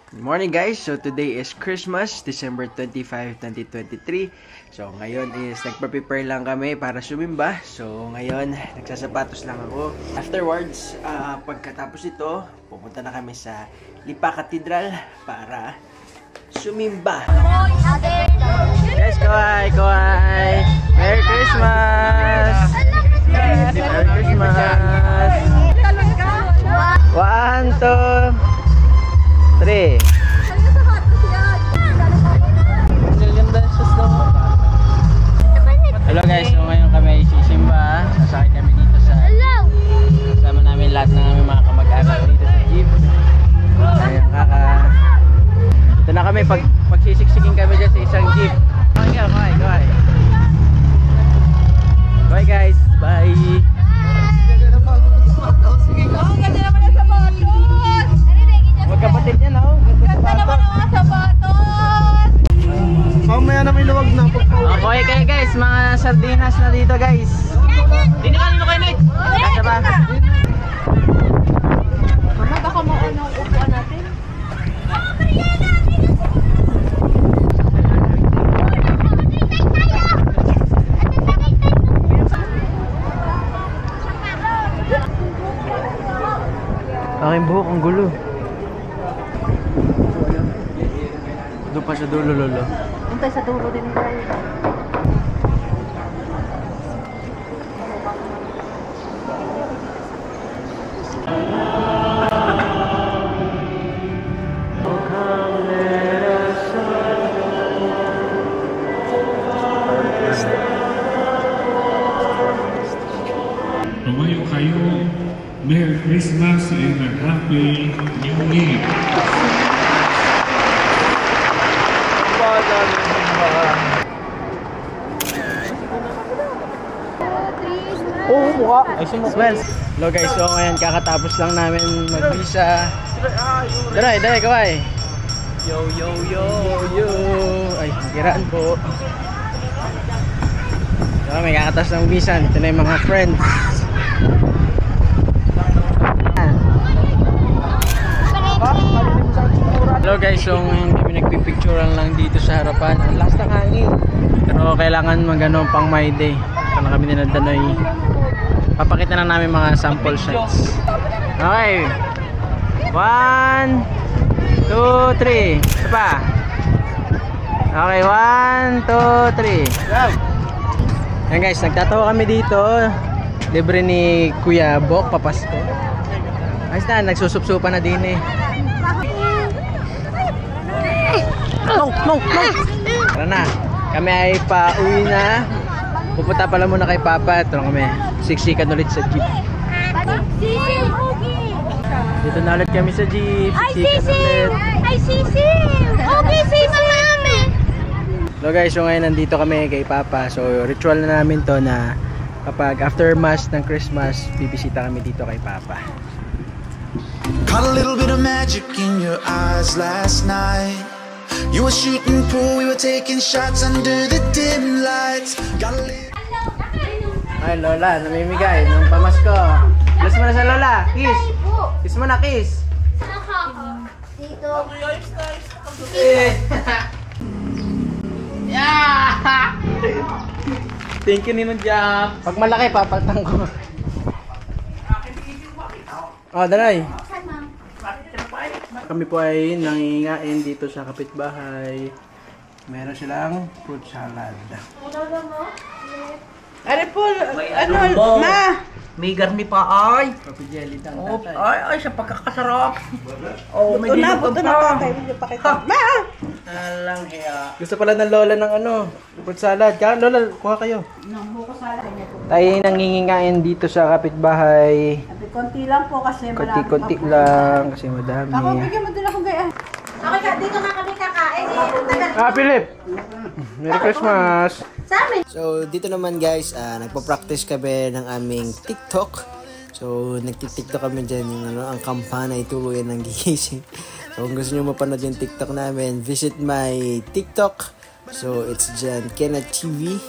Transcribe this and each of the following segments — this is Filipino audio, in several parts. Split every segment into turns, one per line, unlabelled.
Good morning guys! So today is Christmas, December 25, 2023. So ngayon is nagpa-prepare lang kami para sumimba. So ngayon, nagsasapatos lang ako. Afterwards, pagkatapos ito, pupunta na kami sa Lipa Cathedral para sumimba. Guys, kawai! Kawai! Merry Christmas! Merry Christmas! 1, 2, 3. Hello guys, so ngayon kami ay sisimba. Sasakay kami dito sa kasama namin lahat ng aming mga kamag-anak dito sa jeep. Ayun, ito na kami, pagsisiksikin kami dyan sa isang jeep. Bye guys, bye. Magkapatid yan, oh. Ganda naman ang sapatos. Mamaya na may luwag na. Okay kayo guys, mga sardinas na dito guys. Dito kanino kayo, Nate? Kasa ba? Mama, baka mauna ang upuan natin. Aking buhok, ang gulo. Doon pa sa dulo, lolo.
Untay sa dulo din tayo.
Tumayo kayo. Merry Christmas and a Happy New Year.
Oh, mukha. Ay, smells. Hello guys, so ngayon kakatapos lang namin mag-visa. Daray, kawai. Yo. Ay, kiraan po. So, may kakatapos ng visa. Ito na yung mga friends. Hello guys, so ngayon kami nagpipicturean lang dito sa harapan. Ang last ng hangin. Pero kailangan magano pang my day. Ito na kami ni Danoy. Papakita na namin mga sample shots. Okay. 1, 2, 3. Isa pa. Okay, 1, 2, 3. Yan guys, nagtatawa kami dito. Libre ni Kuya Bok, papasko. Ayos na, nagsusupsupan na din eh. No. Tara na. Kami ay pauwi na. Pupunta pala muna kay Papa. Ito na kami. Siksikan ulit sa jeep. Dito na ulit kami sa jeep.
Ay, sisim! Okay, sisim namin!
So guys, so ngayon nandito kami kay Papa. So ritual na namin to na kapag after mass ng Christmas, bibisita kami dito kay Papa.
Caught a little bit of magic in your eyes last night. You were shooting pool, we were taking shots under the dim lights.
Ay, Lola, namimigay ng pamasko. Kiss mo na sa Lola. Kiss. Kiss mo na, kiss.
Dito.
Yeah! Thank you, Ninong Jack. Pag malaki, papaltang ko. Oh, Daray. Kami po ay nangingain dito sa kapitbahay. Meron silang fruit salad.
Ano po? Ma? May garni pa ay.
Coffee jelly dan tatay.
Ay, sa pagkakasarap. Oh, may
Buto na
dinugan pa.
pakita. Ma!
Alang hiya.
Gusto pala ng Lola ng fruit salad. Kaya Lola, kuha kayo. Tayo nangingain dito sa kapitbahay.
Konti lang po kasi marami.
Konti lang kasi madami.
Ako, bigyan mo din akong gaya. Okay, dito na kami kakain.
Philip! Merry Christmas!
Sa amin.
So, dito naman guys, nagpa-practice kami ng aming TikTok. So, nagtitiktok kami dyan yung ang kampana ay tuluyan ng gigising. So, kung gusto nyo mapanood yung TikTok namin, visit my TikTok. So, it's dyan, Kenneth TV.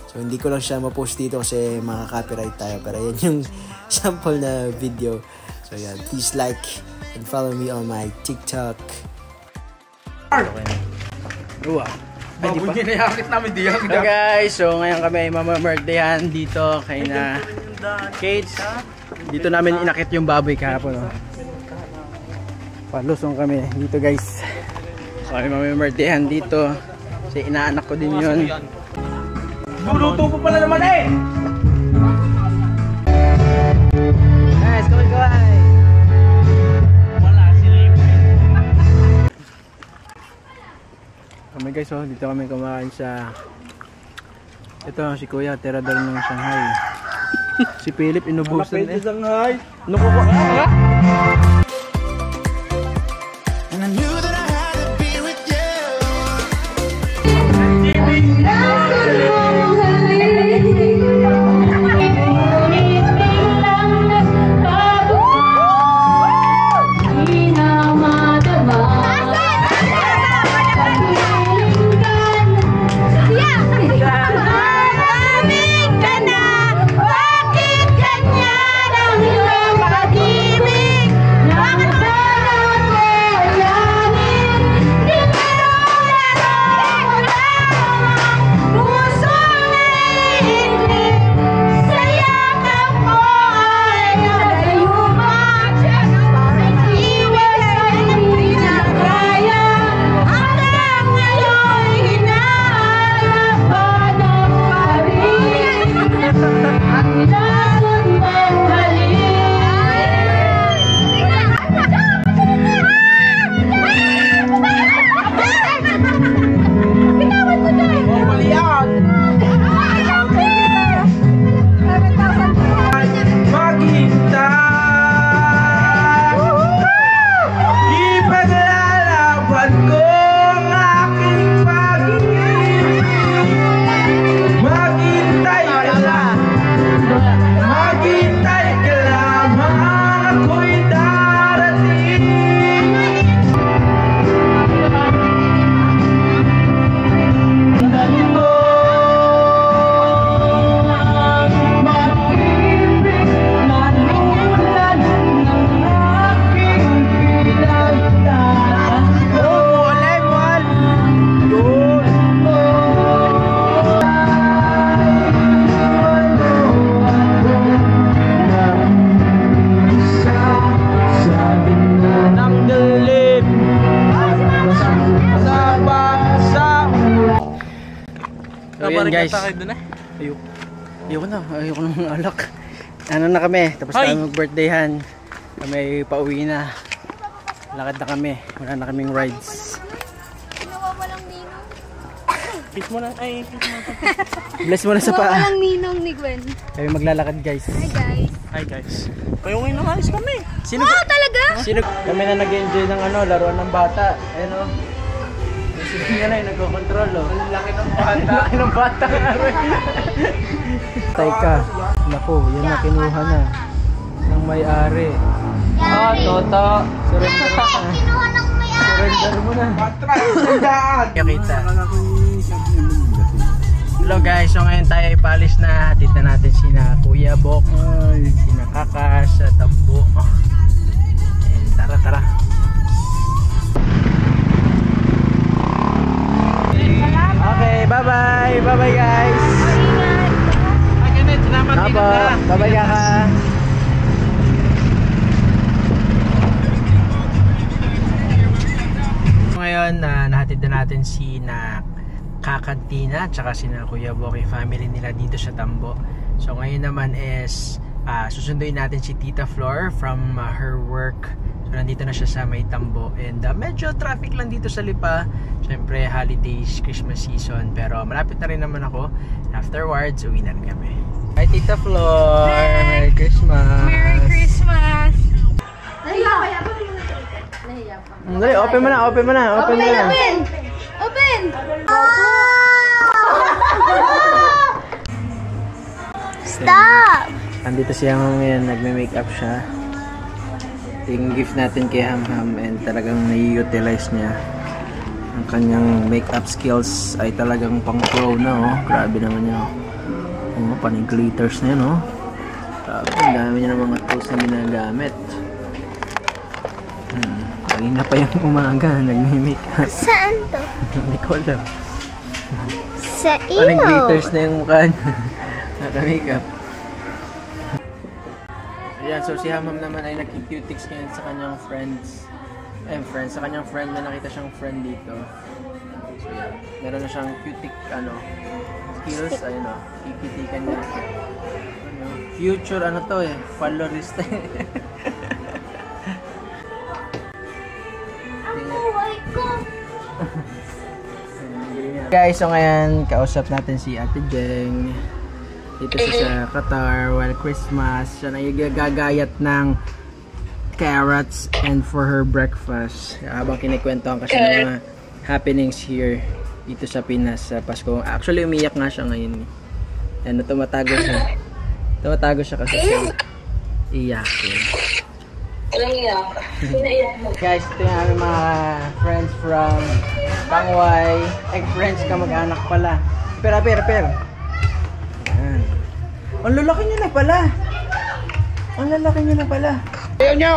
So, hindi ko lang siya ma-post dito kasi maka-copyright tayo. Pero yan yung sample na video. So, yan. Please like and follow me on my TikTok. Uwa. Ay, di pa.
Ginayakit namin diyan.
So guys, so ngayon kami ay mamambirthdayan dito kay na Kate. Dito namin inakit yung baboy kahapon. Oh. Palusong kami dito guys. So kami mamambirthdayan dito. Kasi inaanak ko din yun.
Luluto po pala naman eh!
Guys, kaway-kaway!
Wala sila yung
Kami guys, oh, dito kami kumakain sa ito, si Kuya, tirador ng Shanghai. Si Philip, inubusan eh.
Shanghai!
And I knew that I had to be with you.
Ayan guys. Ayoko na ng alak. Ano na kami, tapos kami mag-birthdayhan. Kami pauwi na. Lakad na kami, wala na kaming rides.
Nawawalang ninong.
Kiss mo na, ay, kiss mo na.
Bless mo na sa paa.
Nawawalang ninong ni Gwen.
Kami maglalakad guys.
Hi guys.
Hi guys. Kayo ngayon nakalis kami.
Sino
Oh, talaga?
Sino kami na nag-enjoy ng ano, laruan ng bata. Ayun oh. Sino nga na yung nagko-control oh. Ang laki ng bata. Laki ng bata. Teka, naku, yan na kinuha na ng may-ari. Ah, Toto. Surrender ka.
Kinuha ng may-ari.
Surrender mo na.
Sandaan!
Kita. Hello guys, so ngayon tayo ipalis na. Hatid na natin sina Kuya Bok, sina Kakas, sa Tambo. And tara. Okay, bye-bye. Bye-bye guys.
Ay, ganit, salamat din
Apo,
ka.
bye-bye Kaka. Ngayon, nahatid na natin si Kakantina tsaka si Kuya Boki family nila dito sa Tambo. So ngayon naman is susunduin natin si Tita Flor from her work. So nandito na siya sa may Tambo and medyo traffic lang dito sa Lipa. Syempre holidays, Christmas season, pero malapit na rin naman ako. Afterwards, uwi na rin kami. Hi Tita Flor!
Hi.
Merry Christmas!
Merry Christmas! Nahiya pa. Nahiya pa.
Dali, open mo na.
Open! Stop!
Andito siya ngayon, nagme-makeup siya. Yung gift natin kay Hamham and talagang nai-utilize niya. Ang kanyang makeup skills ay talagang pang pro na oh. Grabe naman yun oh. Oh, panay glitters na yun oh. Grabe, ang dami niya ng mga tools na ginagamit. Kanina pa yung umaga, nagme-makeup.
Saan to?
Hindi ko alam.
Sa iyo.
Parang glitters na yung mukha niya. Naka-makeup. Ayan, so si Hamam naman ay nagki-cutics ngayon sa kanyang friends. Sa kanyang friend, may nakita siyang friend dito. So yeah, meron na siyang cutic, skills, ayun o, kikitikan niya. Future, colorista. Guys, so ngayon, kausap natin si Ate Jeng. Dito siya sa Qatar while Christmas. Siya na gagayat ng carrots and for her breakfast. Habang kinikwentuhan kasi ng mga happenings here dito sa Pinas sa Pasko. Actually, umiyak nga siya ngayon. Ano, tumatago siya. Tumatago siya kasi siya iyakin. Guys, ito yung aming mga friends from Tangway. Friends ka, mag-anak pala. Per. Ayan. Ang lalaki niyo na pala. Ang lalaki niyo na pala. Ayaw niyo!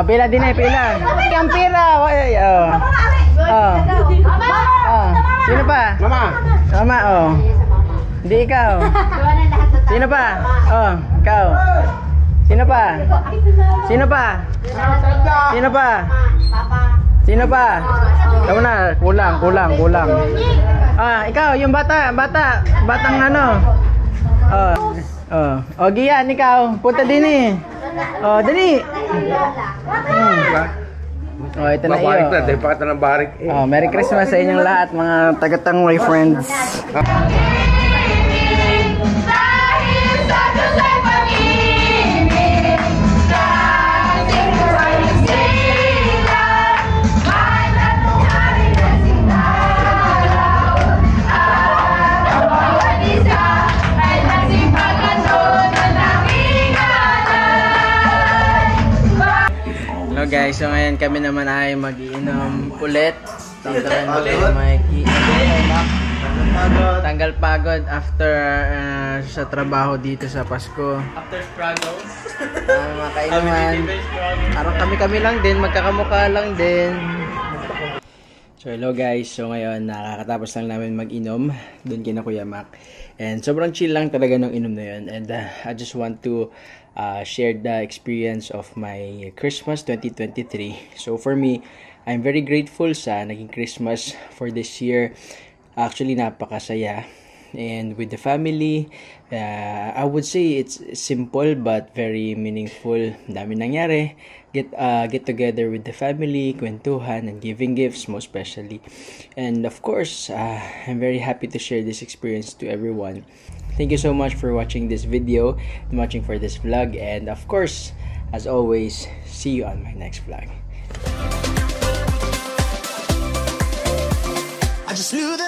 Pila din eh, pila. Ang pira! Sino pa? Mama, Hindi ikaw. Sino pa? Ikaw. Sino pa? Ikaw na, kulang. Ikaw, yung batang ano. Gian, ikaw. Punta din eh. Dali. Ito na iyo. Merry Christmas sa inyong lahat, mga taga-Tangway friends. Hello guys, so ngayon kami naman ay mag-iinom ulit. Dito rin may tanggal pagod after sa trabaho dito sa Pasko.
After struggles.
Mga kainuman. Parang kami lang din, magkakamukha lang din. So hello guys, so ngayon nakakatapos lang namin mag-inom doon kina Kuya Mac. And sobrang chill lang talaga ng inom na yun. And I just want to share the experience of my Christmas 2023. So for me, I'm very grateful sa naging Christmas for this year. Actually, napakasaya. And with the family, I would say it's simple but very meaningful. Dami nangyari. Get together with the family, kwentuhan, and giving gifts most especially. And of course, I'm very happy to share this experience to everyone. Thank you so much for watching this video and watching for this vlog. And of course, as always, see you on my next vlog.
I just knew that